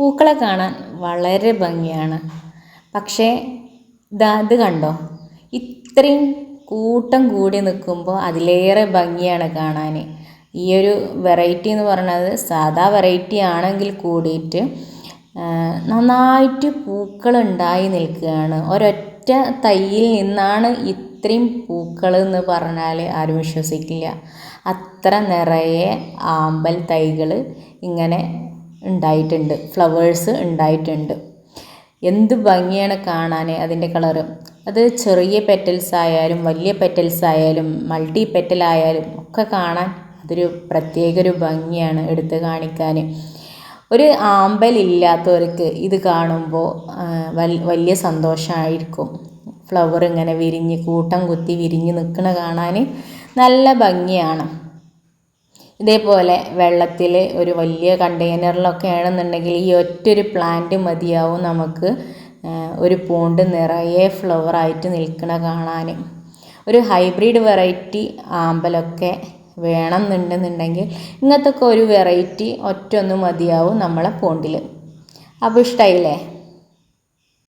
പൂക്കളെ കാണാൻ വളരെ ഭംഗിയാണ്. പക്ഷേ ഇത് കണ്ടോ, ഇത്രയും കൂട്ടം കൂടി നിൽക്കുമ്പോൾ അതിലേറെ ഭംഗിയാണ് കാണാൻ. ഈ ഒരു വെറൈറ്റി എന്ന് പറയുന്നത് സാധാ വെറൈറ്റി ആണെങ്കിൽ കൂടിയിട്ട് നന്നായിട്ട് പൂക്കളുണ്ടായി നിൽക്കുകയാണ്. ഒരൊറ്റ തൈയിൽ നിന്നാണ് ഇത്രയും പൂക്കൾ എന്ന് പറഞ്ഞാൽ ആരും വിശ്വസിക്കില്ല. അത്ര നിറയെ ആമ്പൽ തൈകൾ ഇങ്ങനെ ഉണ്ടായിട്ടുണ്ട്, ഫ്ലവേഴ്സ് ഉണ്ടായിട്ടുണ്ട്. എന്ത് ഭംഗിയാണ് കാണാൻ അതിൻ്റെ കളറ്. അത് ചെറിയ പെറ്റൽസ് ആയാലും വലിയ പെറ്റൽസ് ആയാലും മൾട്ടി പെറ്റലായാലും ഒക്കെ കാണാൻ അതൊരു പ്രത്യേക ഒരു ഭംഗിയാണ് എടുത്ത് കാണിക്കാൻ. ഒരു ആമ്പലില്ലാത്തവർക്ക് ഇത് കാണുമ്പോൾ വലിയ സന്തോഷമായിരിക്കും. ഫ്ലവർ ഇങ്ങനെ വിരിഞ്ഞ് കൂട്ടം കുത്തി വിരിഞ്ഞ് നിൽക്കണ കാണാൻ നല്ല ഭംഗിയാണ്. ഇതേപോലെ വെള്ളത്തിൽ ഒരു വലിയ കണ്ടെയ്നറിലൊക്കെ ആണെന്നുണ്ടെങ്കിൽ ഈ ഒറ്റൊരു പ്ലാന്റ് മതിയാവും നമുക്ക് ഒരു പോണ്ട് നിറയെ ഫ്ലവറായിട്ട് നിൽക്കണ കാണാൻ. ഒരു ഹൈബ്രിഡ് വെറൈറ്റി ആമ്പലൊക്കെ വേണമെന്നുണ്ടെന്നുണ്ടെങ്കിൽ ഇങ്ങനത്തെ ഒക്കെ ഒരു വെറൈറ്റി ഒറ്റ ഒന്ന് മതിയാവും നമ്മളെ പോണ്ടിൽ. അപ്പോൾ ഇഷ്ടമായില്ലേ?